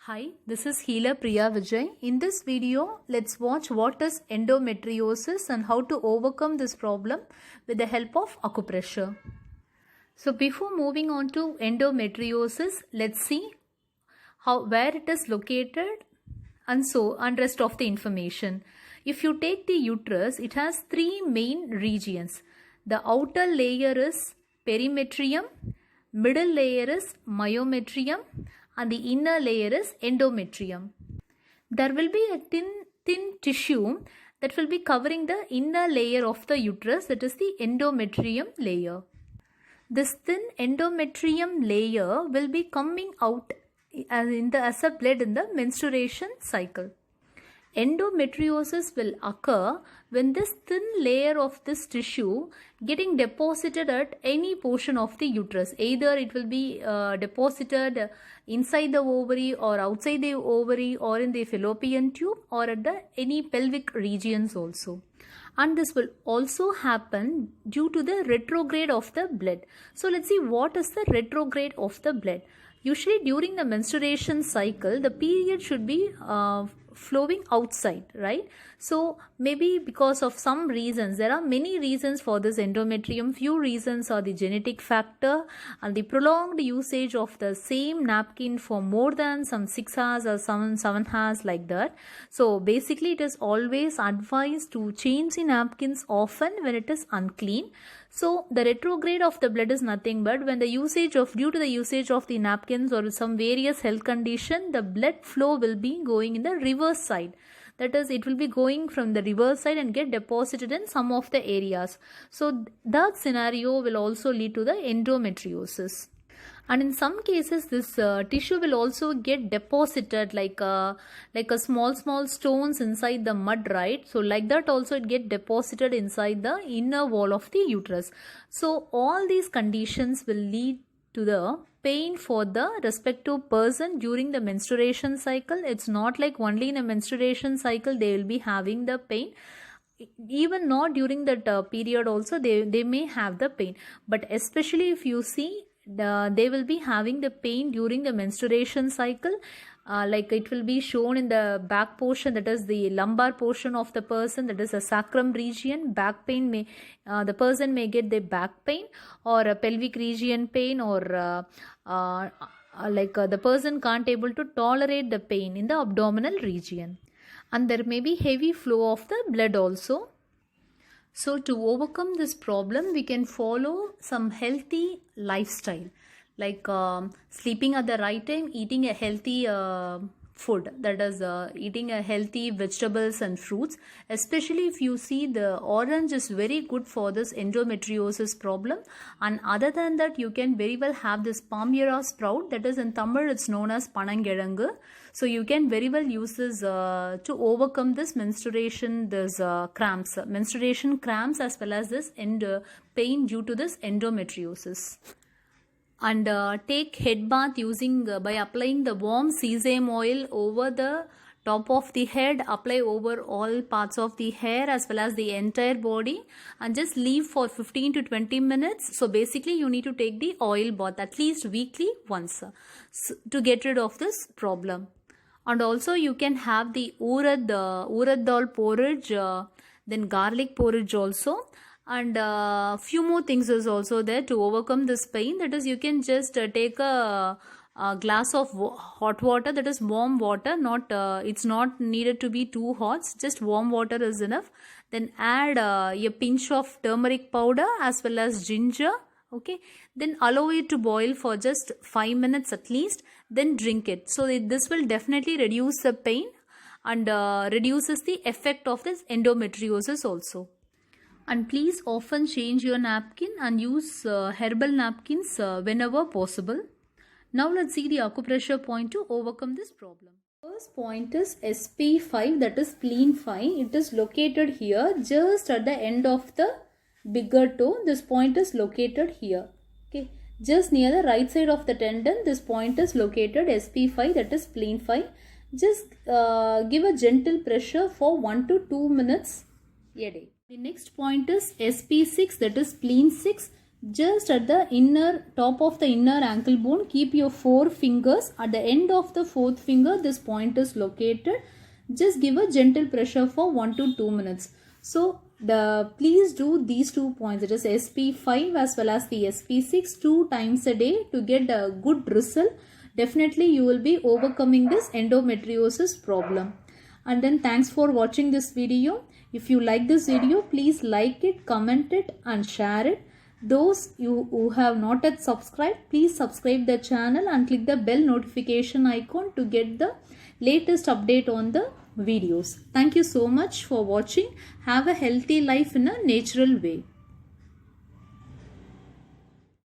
Hi, this is Healer Priya Vijay. In this video, let's watch what is endometriosis and how to overcome this problem with the help of acupressure. So before moving on to endometriosis, let's see where it is located and rest of the information. If you take the uterus, it has three main regions. The outer layer is perimetrium, middle layer is myometrium, and the inner layer is endometrium. There will be a thin tissue that will be covering the inner layer of the uterus, that is the endometrium layer. This thin endometrium layer will be coming out as a blood in the menstruation cycle. Endometriosis will occur when this thin layer of this tissue getting deposited at any portion of the uterus. Either it will be deposited inside the ovary or outside the ovary or in the fallopian tube or at any pelvic regions also. And this will also happen due to the retrograde of the blood. So let's see what is the retrograde of the blood. Usually during the menstruation cycle, the period should be flowing outside, right? So maybe because of some reasons, there are many reasons for this endometrium. Few reasons are the genetic factor and the prolonged usage of the same napkin for more than some 6 hours or 7 hours like that. So basically it is always advised to change the napkins often when it is unclean. So the retrograde of the blood is nothing but when due to the usage of the napkins or some various health condition, the blood flow will be going in the reverse side. That is, it will be going from the reverse side and get deposited in some of the areas. So that scenario will also lead to the endometriosis. And in some cases, this tissue will also get deposited like a small stones inside the mud, right? So like that also it get deposited inside the inner wall of the uterus. So all these conditions will lead to the pain for the respective person during the menstruation cycle. It's not like only in a menstruation cycle they will be having the pain. Even not during that period also they may have the pain. But especially if you see, they will be having the pain during the menstruation cycle. Like it will be shown in the back portion, that is the lumbar portion of the person, that is a sacrum region. Back pain may the person may get the back pain or a pelvic region pain, or the person can't able to tolerate the pain in the abdominal region, and there may be heavy flow of the blood also. So to overcome this problem, we can follow some healthy lifestyle, like sleeping at the right time, eating a healthy food, that is eating a healthy vegetables and fruits. Especially if you see, the orange is very good for this endometriosis problem. And other than that, you can very well have this palmyra sprout, that is in Tamil it's known as panangirangu. So you can very well use this to overcome this menstruation cramps as well as this pain due to this endometriosis. And take head bath using by applying the warm sesame oil over the top of the head. Apply over all parts of the hair as well as the entire body, and just leave for 15 to 20 minutes. So basically you need to take the oil bath at least weekly once to get rid of this problem. And also you can have the urad dal porridge, then garlic porridge also. And few more things is also there to overcome this pain. That is, you can just take a glass of hot water, that is warm water, it's not needed to be too hot, just warm water is enough. Then add a pinch of turmeric powder as well as ginger. Okay, then allow it to boil for just 5 minutes at least, then drink it. So this will definitely reduce the pain and reduces the effect of this endometriosis also. And please often change your napkin and use herbal napkins whenever possible. Now let's see the acupressure point to overcome this problem. First point is SP5, that is spleen 5. It is located here just at the end of the bigger toe. This point is located here. Okay, just near the right side of the tendon, this point is located, SP5, that is spleen 5. Just give a gentle pressure for 1 to 2 minutes a day. The next point is SP6, that is spleen 6. just at the top of the inner ankle bone, keep your 4 fingers. At the end of the 4th finger, this point is located. Just give a gentle pressure for 1 to 2 minutes. So please do these 2 points, it is SP5 as well as the SP6 2 times a day to get a good result. Definitely you will be overcoming this endometriosis problem. And then thanks for watching this video. If you like this video, please like it, comment it and share it. Those who have not yet subscribed, please subscribe the channel and click the bell notification icon to get the latest update on the videos. Thank you so much for watching. Have a healthy life in a natural way.